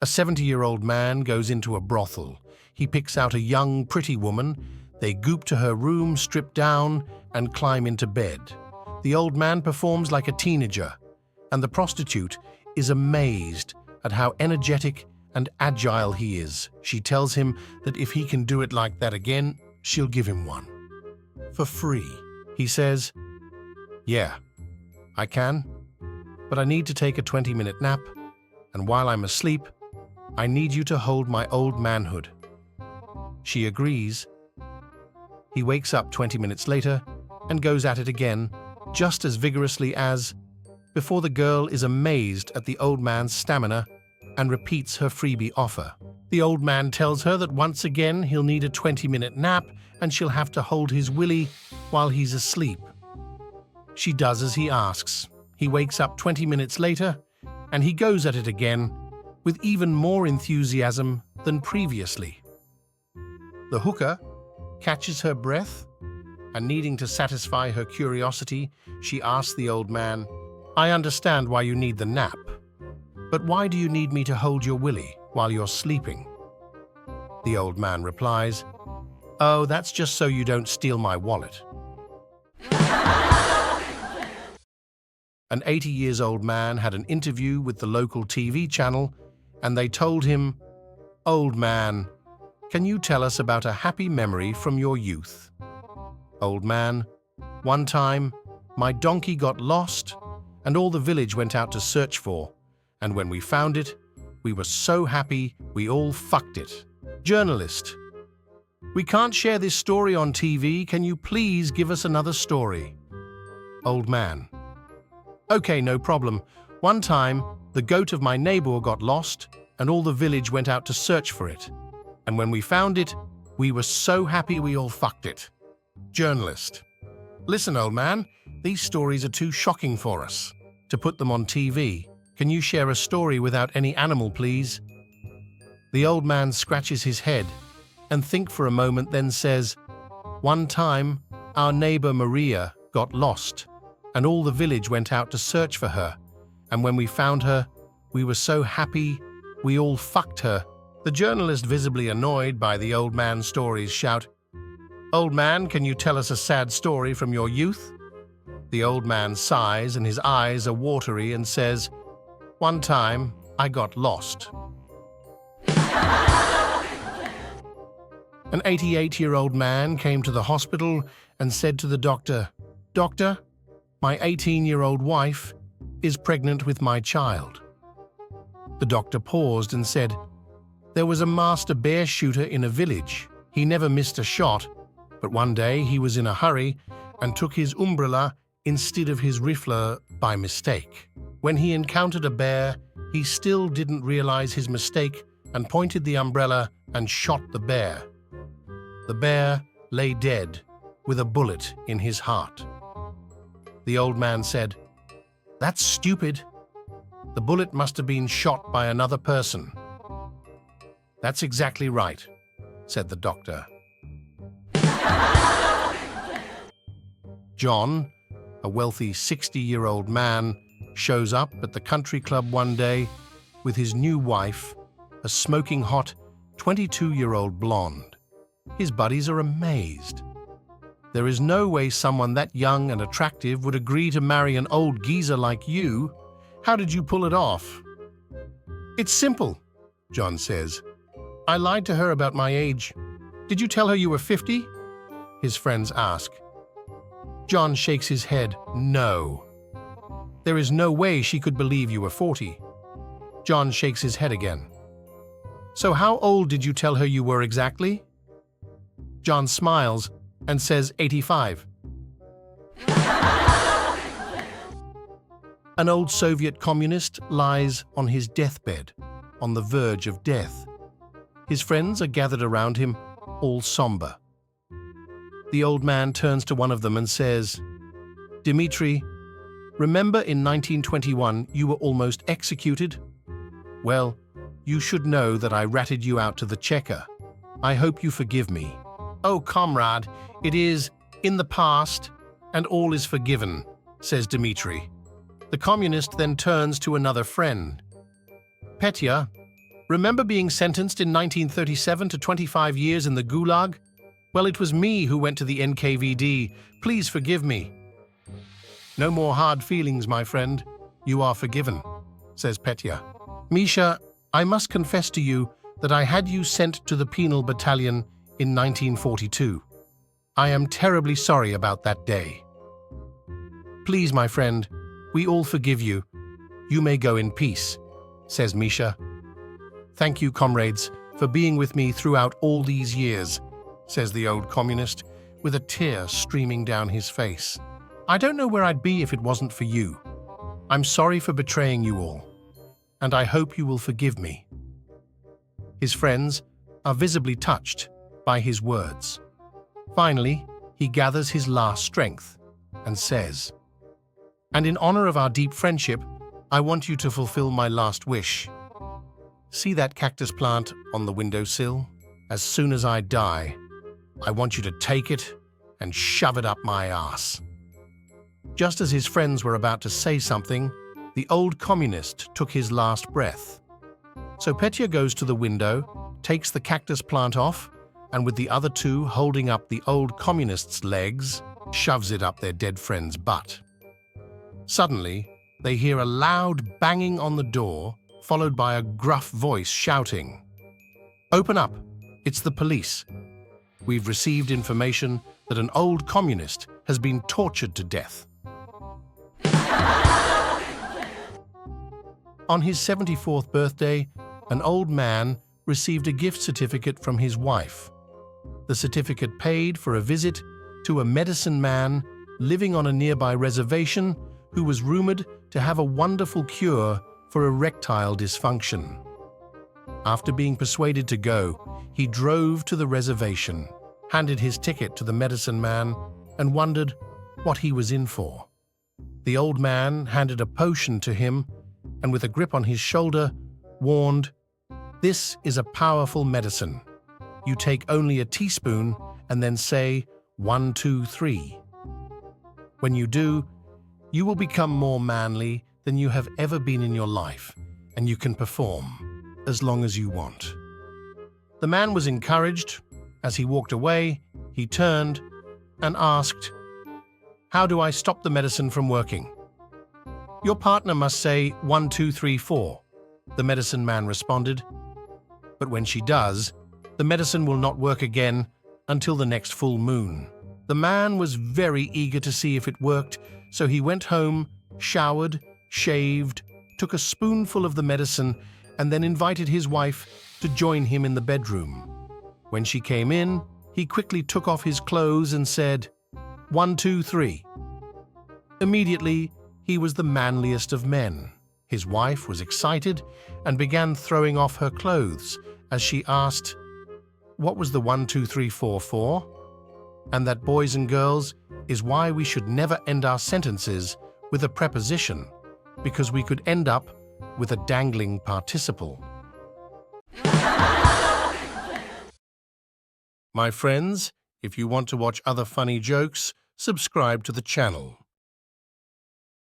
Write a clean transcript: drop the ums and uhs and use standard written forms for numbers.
A 70-year-old man goes into a brothel. He picks out a young, pretty woman. They goop to her room, strip down, and climb into bed. The old man performs like a teenager, and the prostitute is amazed at how energetic and agile he is. She tells him that if he can do it like that again, she'll give him one. For free. He says, "Yeah, I can, but I need to take a 20-minute nap, and while I'm asleep, I need you to hold my old manhood." She agrees. He wakes up 20 minutes later and goes at it again, just as vigorously as before. The girl is amazed at the old man's stamina and repeats her freebie offer. The old man tells her that once again he'll need a 20-minute nap and she'll have to hold his willy while he's asleep. She does as he asks. He wakes up 20 minutes later and he goes at it again with even more enthusiasm than previously. The hooker catches her breath, and needing to satisfy her curiosity, she asks the old man, "I understand why you need the nap, but why do you need me to hold your willy while you're sleeping?" The old man replies, "Oh, that's just so you don't steal my wallet." An 80-year-old man had an interview with the local TV channel, and they told him, "Old man, can you tell us about a happy memory from your youth?" Old man, "One time, my donkey got lost, and all the village went out to search for, and when we found it, we were so happy we all fucked it." Journalist, "We can't share this story on TV. Can you please give us another story?" Old man, "Okay, no problem. One time, the goat of my neighbor got lost, and all the village went out to search for it. And when we found it, we were so happy we all fucked it." Journalist, "Listen, old man, these stories are too shocking for us to put them on TV. Can you share a story without any animal, please?" The old man scratches his head and thinks for a moment, then says, "One time, our neighbor Maria got lost, and all the village went out to search for her. And when we found her, we were so happy we all fucked her." The journalist, visibly annoyed by the old man's stories, shout, "Old man, can you tell us a sad story from your youth?" The old man sighs and his eyes are watery and says, "One time, I got lost." An 88-year-old man came to the hospital and said to the doctor, "Doctor, my 18-year-old wife is pregnant with my child." The doctor paused and said, "There was a master bear shooter in a village. He never missed a shot, but one day he was in a hurry and took his umbrella instead of his rifle by mistake. When he encountered a bear, he still didn't realize his mistake and pointed the umbrella and shot the bear. The bear lay dead with a bullet in his heart." The old man said, "That's stupid. The bullet must have been shot by another person." "That's exactly right," said the doctor. John, a wealthy 60-year-old man, shows up at the country club one day with his new wife, a smoking hot 22-year-old blonde. His buddies are amazed. There is no way someone that young and attractive would agree to marry an old geezer like you. How did you pull it off? "It's simple," John says. "I lied to her about my age." "Did you tell her you were 50? His friends ask. John shakes his head. "No. There is no way she could believe you were 40. John shakes his head again. "So how old did you tell her you were exactly?" John smiles and says 85. An old Soviet communist lies on his deathbed, on the verge of death. His friends are gathered around him, all somber. The old man turns to one of them and says, "Dmitri, remember in 1921 you were almost executed? Well, you should know that I ratted you out to the Cheka. I hope you forgive me." "Oh, comrade, it is in the past, and all is forgiven," says Dmitri. The communist then turns to another friend. "Petya, Remember being sentenced in 1937 to 25 years in the Gulag? Well, it was me who went to the NKVD. Please forgive me. No more hard feelings, my friend. You are forgiven, says Petya. Misha, I must confess to you that I had you sent to the penal battalion in 1942. I am terribly sorry about that day. Please, my friend, we all forgive you. You may go in peace, says Misha. Thank you, comrades, for being with me throughout all these years, says the old communist, with a tear streaming down his face. I don't know where I'd be if it wasn't for you. I'm sorry for betraying you all, and I hope you will forgive me. His friends are visibly touched by his words. Finally, he gathers his last strength and says, "And in honor of our deep friendship, I want you to fulfill my last wish. See that cactus plant on the windowsill? As soon as I die, I want you to take it and shove it up my ass." Just as his friends were about to say something, the old communist took his last breath. So Petya goes to the window, takes the cactus plant off, and with the other two holding up the old communist's legs, shoves it up their dead friend's butt. Suddenly, they hear a loud banging on the door, followed by a gruff voice shouting, "Open up, it's the police. We've received information that an old communist has been tortured to death." On his 74th birthday, an old man received a gift certificate from his wife. The certificate paid for a visit to a medicine man living on a nearby reservation who was rumored to have a wonderful cure for erectile dysfunction. After being persuaded to go, he drove to the reservation, handed his ticket to the medicine man, and wondered what he was in for. The old man handed a potion to him and, with a grip on his shoulder, warned, "This is a powerful medicine. You take only a teaspoon and then say 1, 2, 3. When you do, you will become more manly than you have ever been in your life, and you can perform as long as you want." The man was encouraged. As he walked away, he turned and asked, "How do I stop the medicine from working?" "Your partner must say 1, 2, 3, 4, the medicine man responded. "But when she does, the medicine will not work again until the next full moon." The man was very eager to see if it worked, so he went home, showered, shaved, took a spoonful of the medicine, and then invited his wife to join him in the bedroom. When she came in, he quickly took off his clothes and said, 1, 2, 3. Immediately, he was the manliest of men. His wife was excited and began throwing off her clothes as she asked, "What was the 1, 2, 3, 4 for?" And that, boys and girls, is why we should never end our sentences with a preposition, because we could end up with a dangling participle. My friends, if you want to watch other funny jokes, subscribe to the channel.